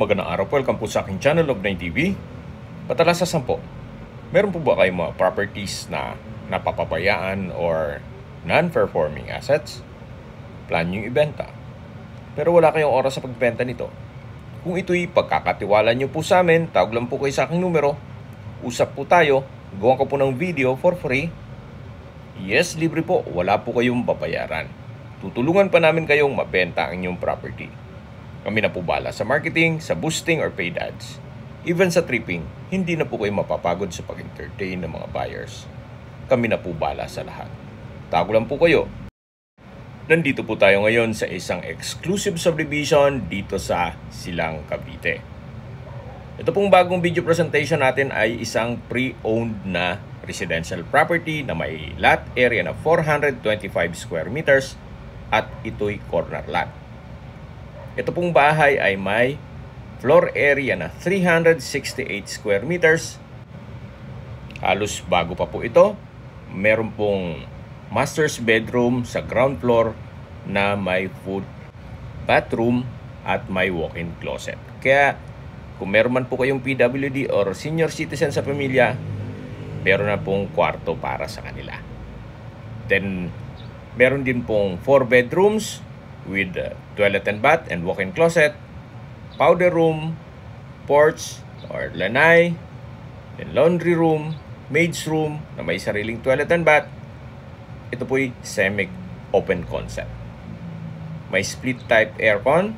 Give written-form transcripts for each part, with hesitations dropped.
Magandang araw po, welcome po sa aking channel of 9TV. Patalasasan po, meron po ba kayong mga properties na napapabayaan or non-performing assets? Plan nyo ibenta, pero wala kayong oras sa pagbenta nito. Kung ito'y pagkakatiwala nyo po sa amin, tawag lang po kayo sa aking numero. Usap po tayo, gawa ko po ng video for free. Yes, libre po, wala po kayong babayaran. Tutulungan pa namin kayong mabenta ang inyong property. Kami na po bala sa marketing, sa boosting or paid ads. Even sa tripping, hindi na po kayo mapapagod sa pag-entertain ng mga buyers. Kami na po bala sa lahat. Tago lang po kayo. Nandito po tayo ngayon sa isang exclusive subdivision dito sa Silang, Cavite. Ito pong bagong video presentation natin ay isang pre-owned na residential property na may lot area na 425 square meters at ito'y corner lot. Ito pong bahay ay may floor area na 368 square meters. Halos bago pa po ito. Meron pong master's bedroom sa ground floor na may food, bathroom at may walk-in closet. Kaya kung meron man po kayong PWD or senior citizen sa pamilya, meron na pong kwarto para sa kanila. Then meron din pong 4 bedrooms with toilet and bath and walk-in closet, powder room, porch or lanai, then laundry room, maid's room na may sariling toilet and bath. Ito po'y semi-open concept. May split type aircon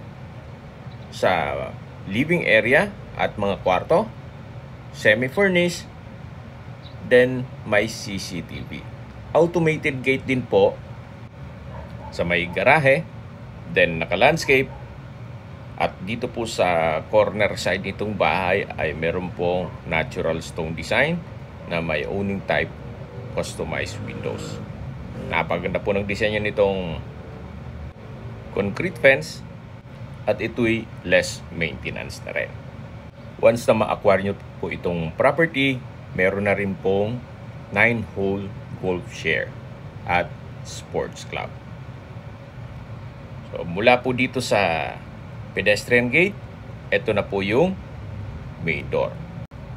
sa living area at mga kwarto, semi-furnished, then may CCTV. Automated gate din po sa may garahe, then naka-landscape. At dito po sa corner side nitong bahay ay meron pong natural stone design na may owning type customized windows. Napaganda po ng disenyo nitong concrete fence at ito'y less maintenance na rin. Once na ma-acquire nyo po itong property, meron na rin pong 9-hole golf share at sports club. So, mula po dito sa pedestrian gate, ito na po yung main door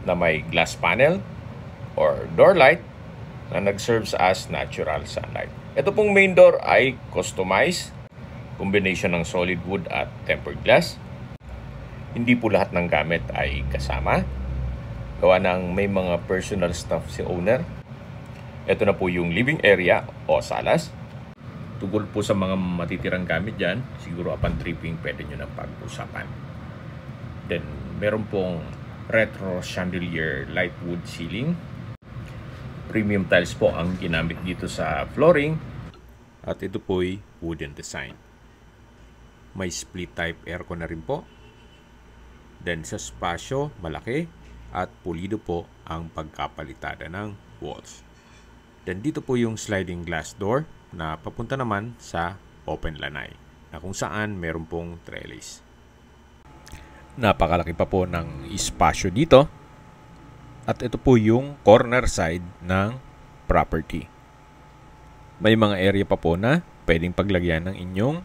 na may glass panel or door light na nag-serves as natural sunlight. Ito pong main door ay customized, combination ng solid wood at tempered glass. Hindi po lahat ng gamit ay kasama. Gawa ng may mga personal stuff si owner. Ito na po yung living area o salas. Tungkol po sa mga matitirang gamit dyan, siguro upon tripping, pwede nyo nang pag-usapan. Then, meron pong retro chandelier light wood ceiling. Premium tiles po ang ginamit dito sa flooring. At ito po'y wooden design. May split type aircon na rin po. Then, sa spasyo, malaki at pulido po ang pagkapalitada ng walls. Then, dito po yung sliding glass door na papunta naman sa open lanai na kung saan meron pong trellis. Napakalaki pa po ng espasyo dito at ito po yung corner side ng property. May mga area pa po na pwedeng paglagyan ng inyong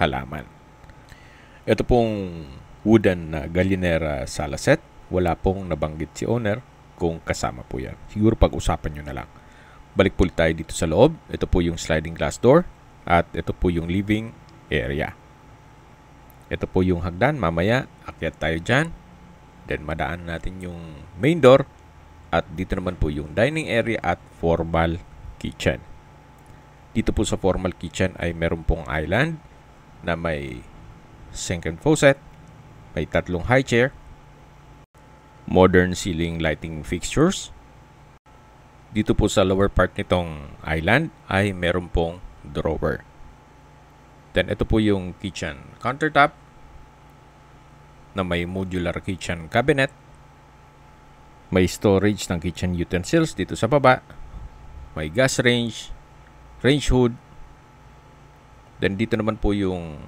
halaman. Ito pong wooden na gallinera sala set. Wala pong nabanggit si owner kung kasama po yan. Siguro pag-usapan nyo na lang. Balik po tayo dito sa loob. Ito po yung sliding glass door at ito po yung living area. Ito po yung hagdan. Mamaya, akyat tayo dyan. Then, madaan natin yung main door at dito naman po yung dining area at formal kitchen. Dito po sa formal kitchen ay meron pong island na may sink and faucet, may 3 high chair, modern ceiling lighting fixtures. Dito po sa lower part nitong island ay meron pong drawer. Then ito po yung kitchen countertop na may modular kitchen cabinet. May storage ng kitchen utensils dito sa baba. May gas range, range hood. Then dito naman po yung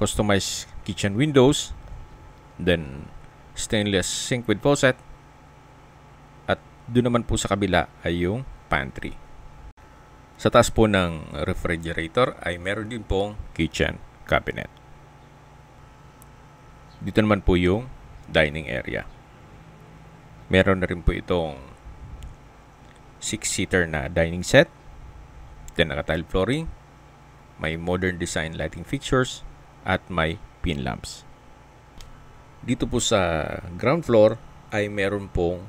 customized kitchen windows. Then stainless sink with faucet. Doon naman po sa kabila ay yung pantry. Sa taas po ng refrigerator ay meron din pong kitchen cabinet. Dito naman po yung dining area. Meron na rin po itong 6-seater na dining set. Then naka-tile flooring. May modern design lighting fixtures. At may pin lamps. Dito po sa ground floor ay meron pong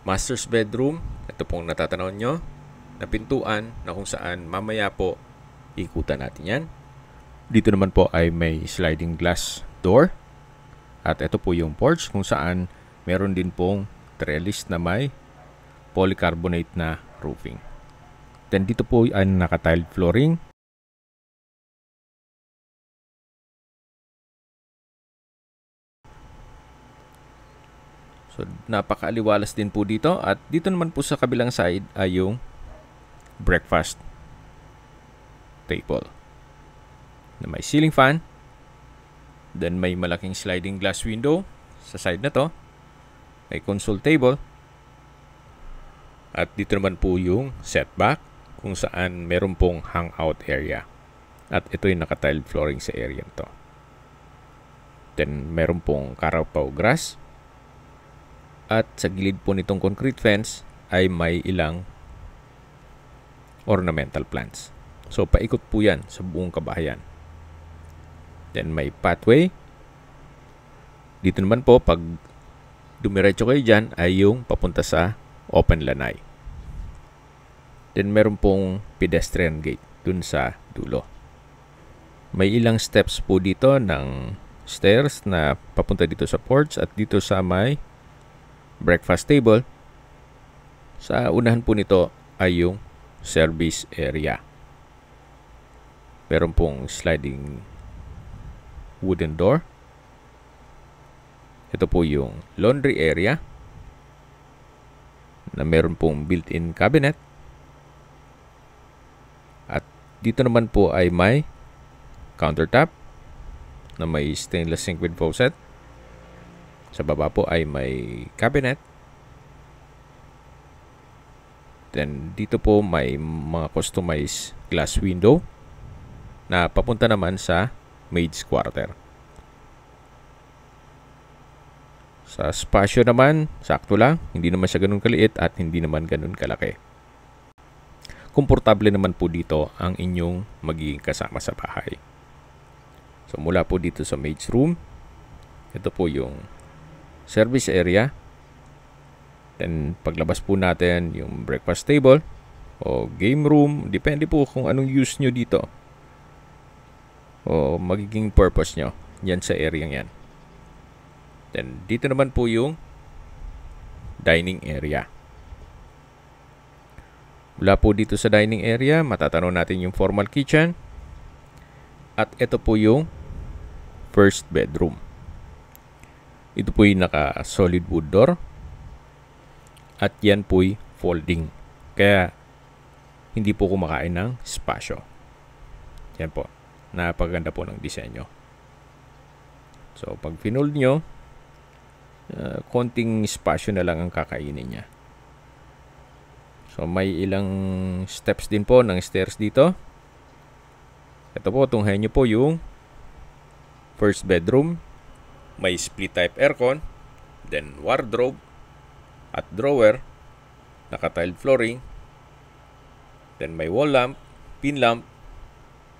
master's bedroom. Ito pong natatanaw nyo na pintuan na kung saan mamaya po ikutan natin yan. Dito naman po ay may sliding glass door. At ito po yung porch kung saan meron din pong trellis na may polycarbonate na roofing. Then dito po ay naka-tiled flooring. So, napakaaliwalas din po dito. At dito naman po sa kabilang side ay yung breakfast table. Na may ceiling fan. Then may malaking sliding glass window sa side na to. May console table. At dito naman po yung setback kung saan meron pong hangout area. At ito yung naka-tiled flooring sa area to. Then meron pong carapau grass. At sa gilid po nitong concrete fence ay may ilang ornamental plants. So, paikot po yan sa buong kabahayan. Then, may pathway. Dito naman po, pag dumiretso kayo dyan, ay yung papunta sa open lanai. Then, meron pong pedestrian gate dun sa dulo. May ilang steps po dito ng stairs na papunta dito sa porch at dito sa may breakfast table. Sa unahan po nito ay yung service area. Meron pong sliding wooden door. Ito po yung laundry area na meron pong built-in cabinet. At dito naman po ay may countertop na may stainless sink with faucet. Sa baba po ay may cabinet. Then dito po may mga customized glass window na papunta naman sa maid's quarter. Sa spasyo naman, sakto lang. Hindi naman siya ganun kaliit at hindi naman ganun kalaki. Komportable naman po dito ang inyong magiging kasama sa bahay. So mula po dito sa maid's room, ito po yung service area. Then paglabas po natin yung breakfast table o game room, depende po kung anong use nyo dito o magiging purpose nyo yan sa area yan. Then dito naman po yung dining area. Mula po dito sa dining area, matatanaw natin yung formal kitchen. At ito po yung first bedroom. Ito po yung naka-solid wood door. At yan po yung folding. Kaya, hindi po kumakain ng spasyo. Yan po. Napaganda po ng disenyo. So, pag finold nyo, konting spasyo na lang ang kakainin niya. So, may ilang steps din po ng stairs dito. Ito po, tunghayan nyo po yung first bedroom. May split type aircon, then wardrobe at drawer, naka-tiled flooring, then may wall lamp, pin lamp,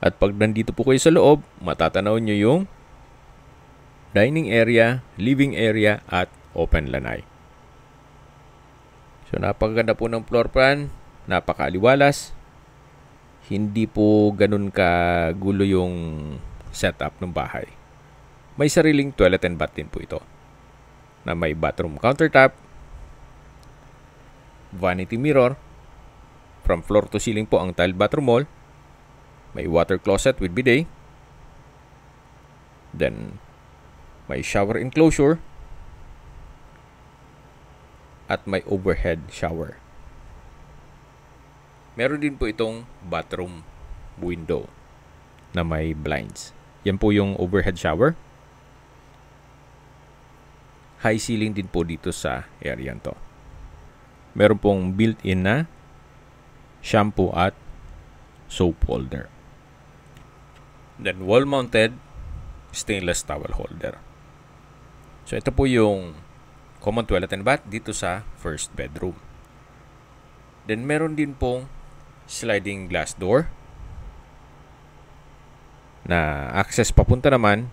at pag nandito po kayo sa loob, matatanaw nyo yung dining area, living area, at open lanai. So napakaganda po ng floor plan, napakaaliwalas, hindi po ganun kagulo yung setup ng bahay. May sariling toilet and bath din po ito na may bathroom countertop, vanity mirror, from floor to ceiling po ang tiled bathroom wall, may water closet with bidet, then may shower enclosure, at may overhead shower. Meron din po itong bathroom window na may blinds. Yan po yung overhead shower. High ceiling din po dito sa area to. Meron pong built-in na shampoo at soap holder. Then wall-mounted stainless towel holder. So ito po yung common toilet and bath dito sa first bedroom. Then meron din pong sliding glass door na access papunta naman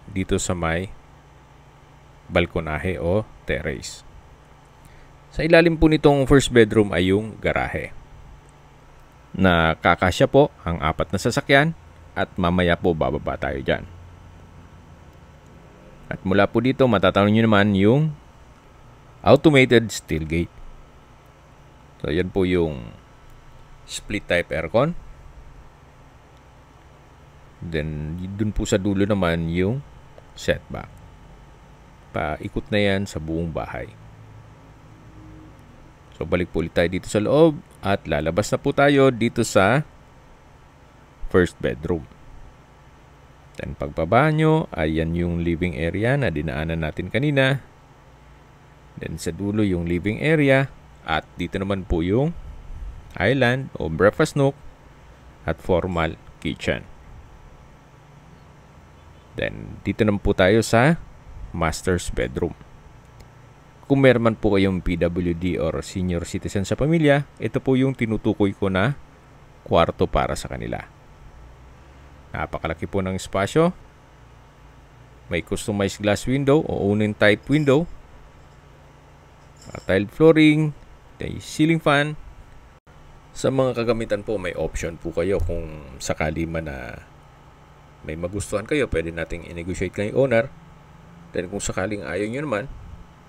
dito sa may balkonahe o terrace. Sa ilalim po nitong first bedroom ay yung garahe na kakasya po ang 4 na sasakyan at mamaya po bababa tayo dyan. At mula po dito matatanaw nyo naman yung automated steel gate. So yan po yung split type aircon. Then dun po sa dulo naman yung setback. Paikot na yan sa buong bahay. So balik po ulit tayo dito sa loob at lalabas na po tayo dito sa first bedroom. Then pagbaba nyo, ayan yung living area na dinaanan natin kanina. Then sa dulo yung living area at dito naman po yung island o breakfast nook at formal kitchen. Then dito naman po tayo sa master's bedroom. Kung meron man po kayong PWD or senior citizen sa pamilya, ito po yung tinutukoy ko na kwarto para sa kanila. Napakalaki po ng espasyo. May customized glass window o Onin type window. Tiled flooring, may ceiling fan. Sa mga kagamitan po, may option po kayo kung sakali man na may magustuhan kayo, pwede nating i-negotiate kayo owner. Then kung sakaling ayaw nyo naman,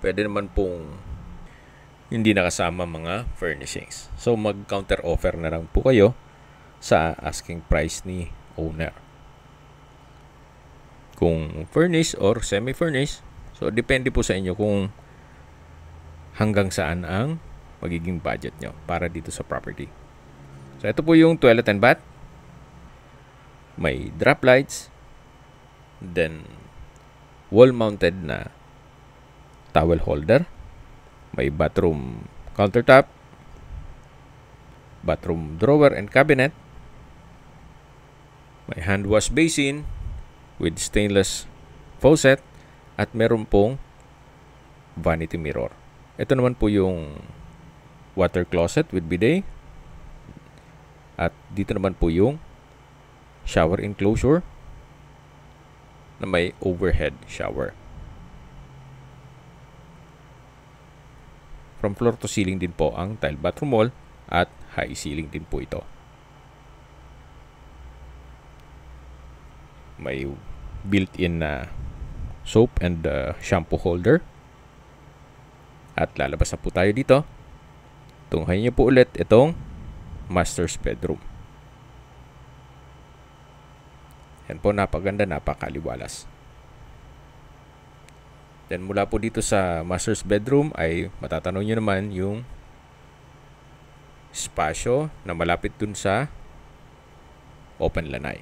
pwede naman pong hindi nakasama mga furnishings. So mag-counter offer na lang po kayo sa asking price ni owner. Kung furnished or semi-furnished, so depende po sa inyo kung hanggang saan ang magiging budget nyo para dito sa property. So ito po yung toilet and bath. May drop lights, then wall-mounted na towel holder. May bathroom countertop, bathroom drawer and cabinet. May hand wash basin with stainless faucet at meron pong vanity mirror. Ito naman po yung water closet with bidet. At dito naman po yung shower enclosure na may overhead shower. From floor to ceiling din po ang tile bathroom wall at high ceiling din po ito. May built-in na soap and shampoo holder. At lalabas na po tayo dito. Tunghayin niyo po ulit itong master's bedroom. Yan po, napaganda, napakaliwalas. Then mula po dito sa master's bedroom ay matatanaw nyo naman yung espasyo na malapit dun sa open lanay.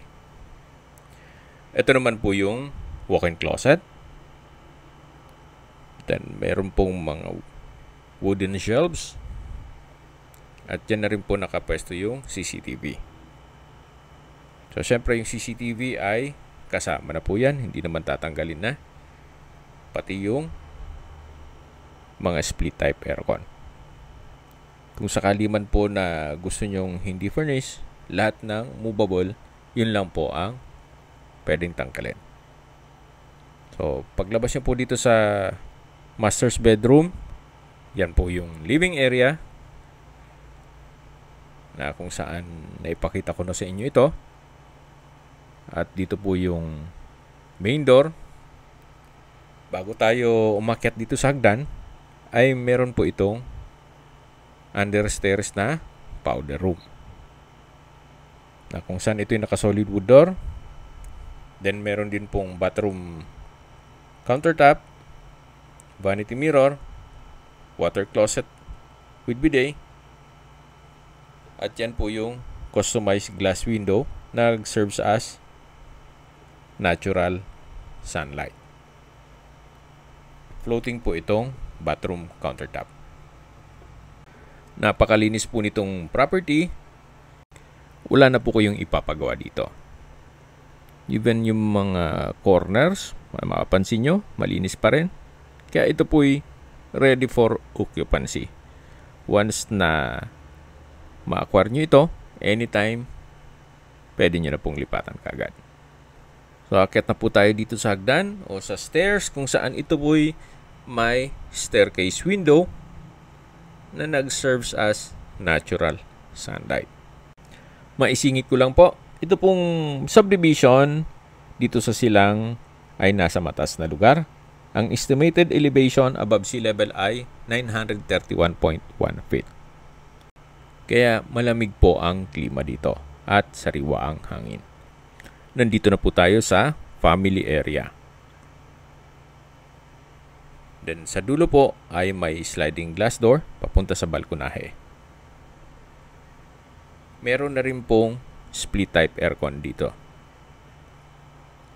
Ito naman po yung walk-in closet. Then meron pong mga wooden shelves. At dyan na rin po nakapwesto yung CCTV. So syempre yung CCTV ay kasama na po yan. Hindi naman tatanggalin na. Pati yung mga split type aircon. Kung sakali man po na gusto nyong hindi furnish, lahat ng movable, yun lang po ang pwedeng tanggalin. So paglabas nyo po dito sa master's bedroom, yan po yung living area na kung saan naipakita ko na sa inyo ito. At dito po yung main door. Bago tayo umakyat dito sa hagdan, ay meron po itong understairs na powder room. Na kung saan ito yung naka-solid wood door. Then meron din pong bathroom countertop, vanity mirror, water closet with bidet. At yan po yung customized glass window na serves as natural sunlight. Floating po itong bathroom countertop. Napakalinis po nitong property. Wala na po kayong ipapagawa dito. Even yung mga corners, mapapansin nyo, malinis pa rin. Kaya ito po'y ready for occupancy. Once na ma-acquire nyo ito, anytime, pwede nyo na pong lipatan kagad. So, akit na po tayo dito sa hagdan o sa stairs kung saan ito po'y may staircase window na nag-serves as natural sunlight. Maisingit ko lang po, ito pong subdivision dito sa silang ay nasa mataas na lugar. Ang estimated elevation above sea level ay 931.1 feet. Kaya malamig po ang klima dito at sariwa ang hangin. Nandito na po tayo sa family area. Then sa dulo po ay may sliding glass door papunta sa balkonahe. Meron na rin pong split type aircon dito.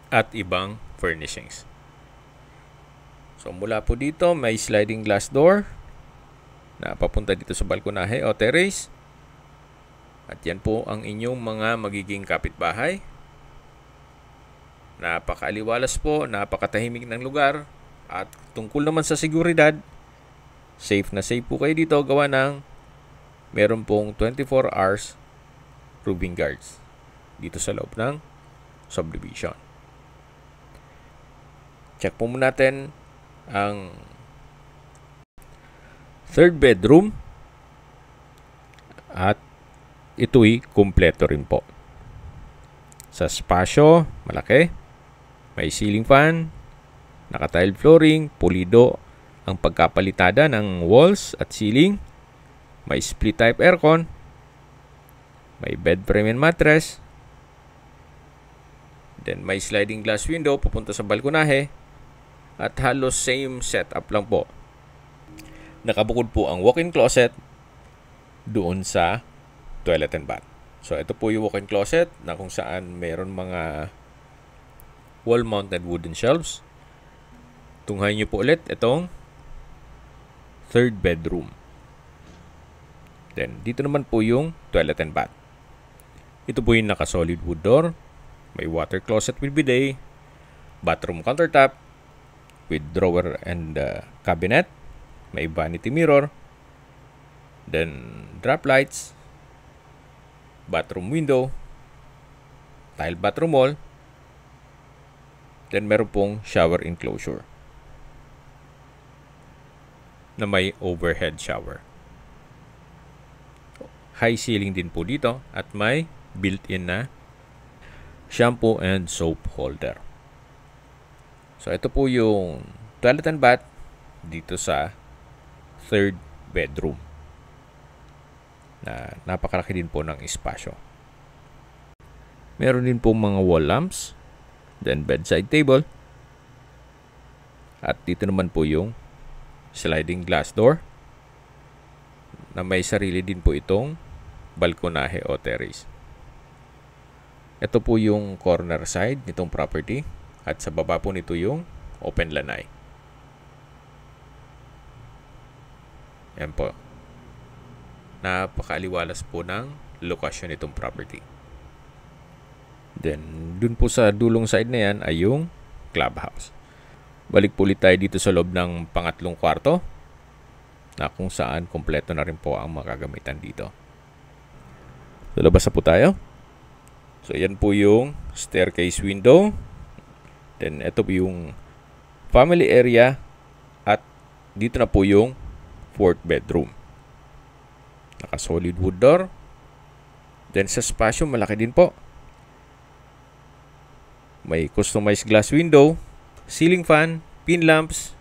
At ibang furnishings. So mula po dito may sliding glass door na papunta dito sa balkonahe o terrace. At yan po ang inyong mga magiging kapitbahay. Napakaaliwalas po, napakatahimik ng lugar. At tungkol naman sa seguridad, safe na safe po kayo dito gawa ng meron pong 24 hours roving guards dito sa loob ng subdivision. Check po muna natin ang third bedroom at ito'y kumpleto rin po. Sa spasyo, malaki, may ceiling fan, naka-tile flooring, pulido ang pagkapalitada ng walls at ceiling. May split type aircon. May bed frame and mattress. Then may sliding glass window papunta sa balkonahe. At halos same setup lang po. Nakabukod po ang walk-in closet doon sa toilet and bath. So ito po yung walk-in closet na kung saan mayroon mga wall-mounted wooden shelves. Tunghayin nyo po ulit itong third bedroom. Then, dito naman po yung toilet and bath. Ito po yung naka-solid wood door. May water closet with bidet. Bathroom countertop with drawer and cabinet. May vanity mirror. Then, drop lights. Bathroom window. Tile bathroom wall. Then, meron pong shower enclosure na may overhead shower. High ceiling din po dito at may built-in na shampoo and soap holder. So ito po yung toilet and bath dito sa third bedroom. Na napakalaki din po ng espasyo. Meron din po mga wall lamps, then bedside table. At dito naman po yung sliding glass door na may sarili din po itong balkonahe o terrace. Ito po yung corner side nitong property at sa baba po nito yung open lanai. Yan po. Napakaaliwalas po ng lokasyon nitong property. Then, dun po sa dulong side na yan ay yung clubhouse. Balik po ulit tayo dito sa loob ng pangatlong kwarto na kung saan kompleto na rin po ang makagamitan dito. So, labas na po tayo. So, yan po yung staircase window. Then, ito po yung family area at dito na po yung fourth bedroom. Naka-solid wood door. Then, sa spasyo, malaki din po. May customized glass window, ceiling fan, pin lamps,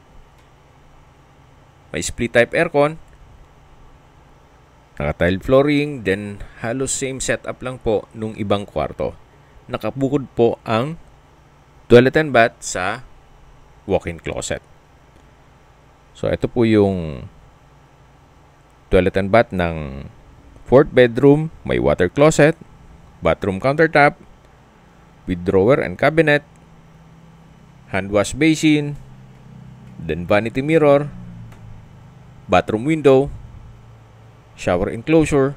may split type aircon, naka-tile flooring, then halos same setup lang po nung ibang kwarto. Nakabukod po ang toilet and bath sa walk-in closet. So ito po yung toilet and bath ng fourth bedroom, may water closet, bathroom countertop with drawer and cabinet, hand wash basin, then vanity mirror, bathroom window, shower enclosure,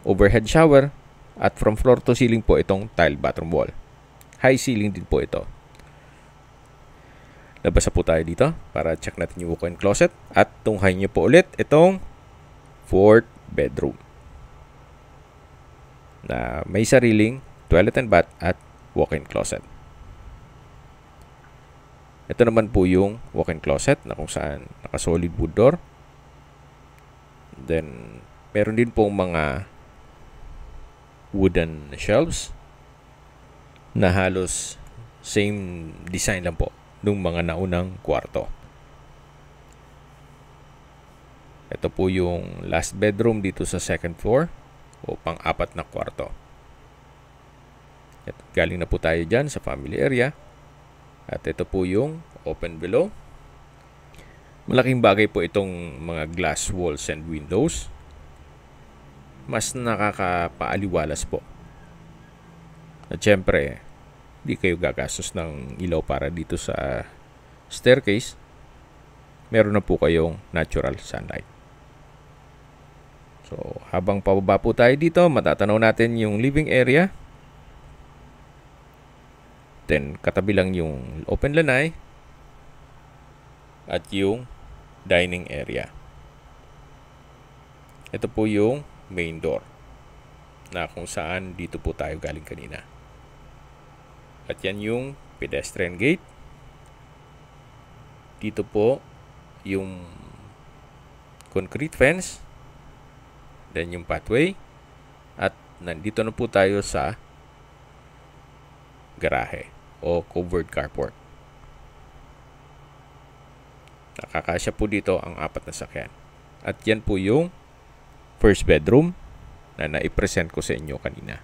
overhead shower, at from floor to ceiling po itong tile bathroom wall. High ceiling din po ito. Labas na po tayo dito para check natin yung walk-in closet. At tunghayin nyo po ulit itong 4th bedroom na may sariling toilet and bath at walk-in closet. Ito naman po yung walk-in closet na kung saan naka-solid wood door. Then, meron din pong mga wooden shelves na halos same design lang po nung mga naunang kwarto. Ito po yung last bedroom dito sa second floor o pang-apat na kwarto. At galing na po tayo dyan sa family area. At ito po yung open below. Malaking bagay po itong mga glass walls and windows. Mas nakakapaaliwalas po. At syempre, di kayo gagastos ng ilaw para dito sa staircase. Meron na po kayong natural sunlight. So, habang pababa po tayo dito, matatanaw natin yung living area. Then, katabi lang yung open lanay at yung dining area. Ito po yung main door na kung saan dito po tayo galing kanina. At yan yung pedestrian gate. Dito po yung concrete fence. Then yung pathway. At nandito na po tayo sa garahe o covered carport. Nakakasya po dito ang 4 na sakyan. At yan po yung first bedroom na naipresent ko sa inyo kanina.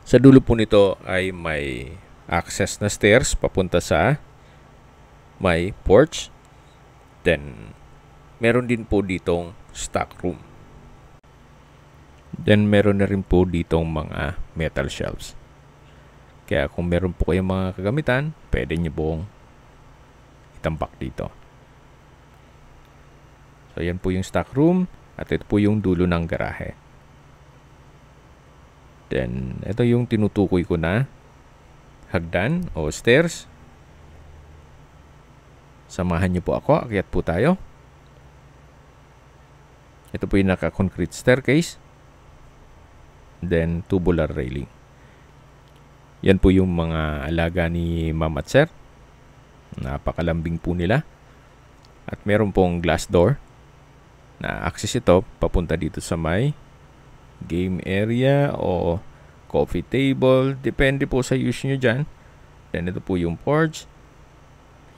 Sa dulo po nito ay may access na stairs papunta sa may porch. Then, meron din po ditong stock room. Then, meron na rin po ditong mga metal shelves. Kaya kung meron po kayong mga kagamitan, pwede nyo pong itambak dito. So, yan po yung stock room. At ito po yung dulo ng garahe. Then, ito yung tinutukoy ko na hagdan o stairs. Samahan nyo po ako. Akyat po tayo. Ito po yung naka-concrete staircase. Then, tubular railing. Yan po yung mga alaga ni Ma'am at Sir. Napakalambing po nila. At meron pong glass door na access ito papunta dito sa may game area o coffee table. Depende po sa use nyo dyan. Then ito po yung porch.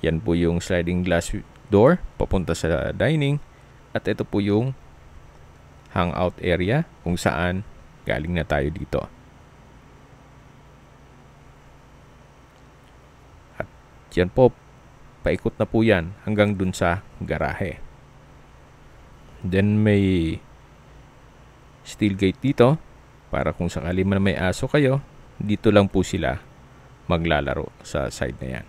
Yan po yung sliding glass door papunta sa dining. At ito po yung hangout area kung saan galing na tayo dito. At yan po, paikot na po yan hanggang dun sa garahe. Then may steel gate dito para kung sakali man may aso kayo, dito lang po sila maglalaro sa side na yan.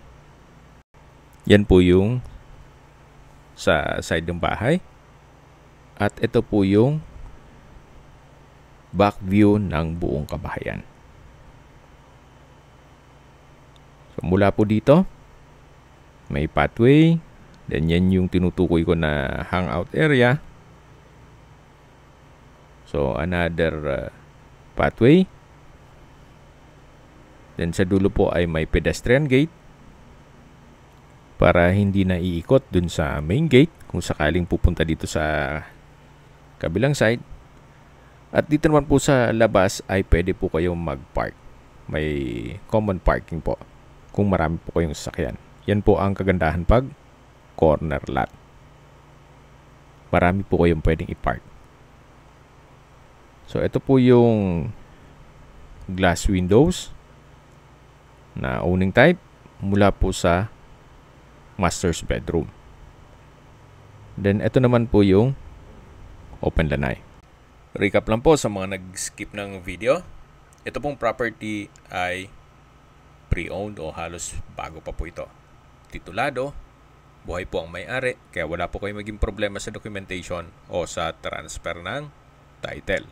Yan po yung sa side ng bahay. At ito po yung back view ng buong kabahayan. So mula po dito, may pathway. Then yan yung tinutukoy ko na hangout area. So another pathway. Then sa dulo po ay may pedestrian gate para hindi na iikot dun sa main gate kung sakaling pupunta dito sa kabilang side. At dito naman po sa labas ay pwede po kayong mag-park. May common parking po kung marami po kayong sasakyan. Yan po ang kagandahan pag corner lot. Marami po kayong pwedeng i-park. So ito po yung glass windows na owning type mula po sa master's bedroom. Then ito naman po yung open lanai. Recap lang po sa mga nag-skip ng video. Ito pong property ay pre-owned o halos bago pa po ito. Titulado, buhay po ang may-ari, kaya wala po kayong maging problema sa documentation o sa transfer ng title.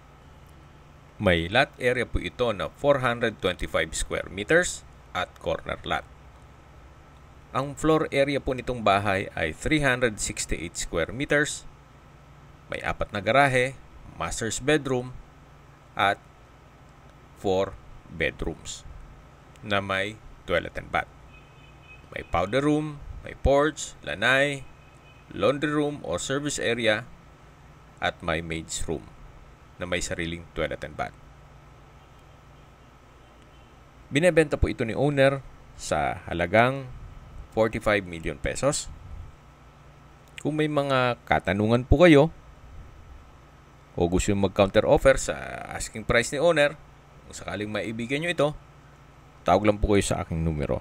May lot area po ito na 425 square meters at corner lot. Ang floor area po nitong bahay ay 368 square meters. May 4 na garahe, master's bedroom, at 4 bedrooms na may toilet and bath. May powder room, may porch, lanay, laundry room or service area, at may maid's room na may sariling toilet and bath. Binebenta po ito ni owner sa halagang 45 million pesos. Kung may mga katanungan po kayo o gusto yung mag-counter offer sa asking price ni owner, kung sakaling maibigyan nyo ito, tawag lang po kayo sa aking numero.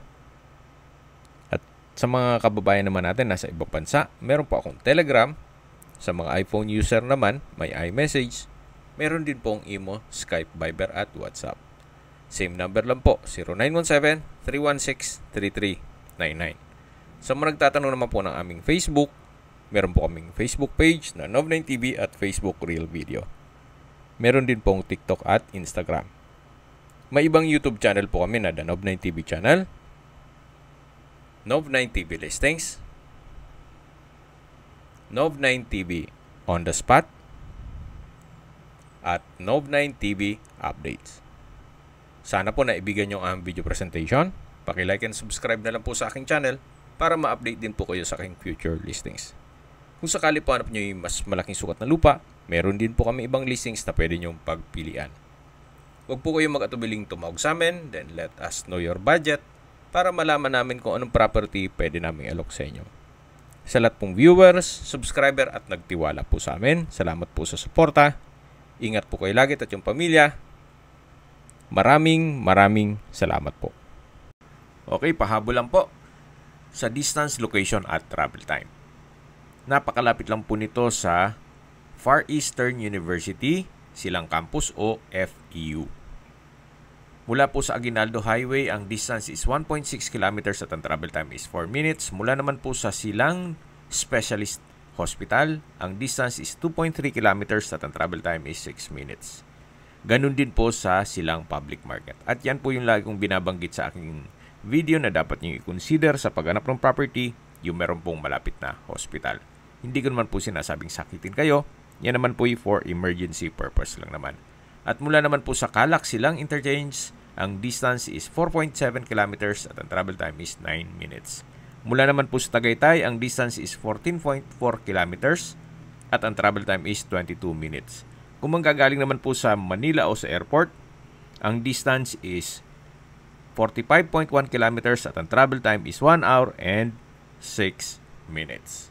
At sa mga kababayan naman natin nasa ibang bansa, meron po akong Telegram. Sa mga iPhone user naman, may iMessage. Meron din pong Imo, Skype, Viber at WhatsApp. Same number lang po, 0917-316-3399. Sa mga nagtatanong naman po ng aming Facebook, meron po kaming Facebook page na Nov9TV at Facebook Real Video. Meron din pong TikTok at Instagram. May ibang YouTube channel po kami na The Nov9TV channel, Nov9TV Listings, Nov9TV On The Spot, at Nov9TV Updates. Sana po naibigan nyo ang video presentation. Paki-like and subscribe na lang po sa aking channel para ma-update din po kayo sa aking future listings. Kung sakali po hanap nyo yung mas malaking sukat na lupa, meron din po kami ibang listings na pwede nyong pagpilian. Huwag po kayong mag-atubiling tumawag sa amin, then let us know your budget para malaman namin kung anong property pwede namin alok sa inyo. Sa lahat pong viewers, subscriber at nagtiwala po sa amin, salamat po sa suporta. Ingat po kayo lagi at yung pamilya. Maraming salamat po. Okay, pahabol lang po sa distance, location at travel time. Napakalapit lang po nito sa Far Eastern University, Silang Campus o FEU. Mula po sa Aguinaldo Highway, ang distance is 1.6 kilometers at ang travel time is 4 minutes. Mula naman po sa Silang Specialist Hospital, ang distance is 2.3 kilometers at ang travel time is 6 minutes. Ganun din po sa Silang Public Market. At yan po yung lagi kong binabanggit sa aking video na dapat nyo i-consider sa paghanap ng property, yung meron pong malapit na hospital. Hindi ko naman po sinasabing sakitin kayo. Yan naman po for emergency purpose lang naman. At mula naman po sa Calac Silang Interchange, ang distance is 4.7 kilometers at ang travel time is 9 minutes. Mula naman po sa Tagaytay, ang distance is 14.4 kilometers at ang travel time is 22 minutes. Kung manggagaling naman po sa Manila o sa airport, ang distance is 45.1 kilometers at ang travel time is 1 hour and 6 minutes.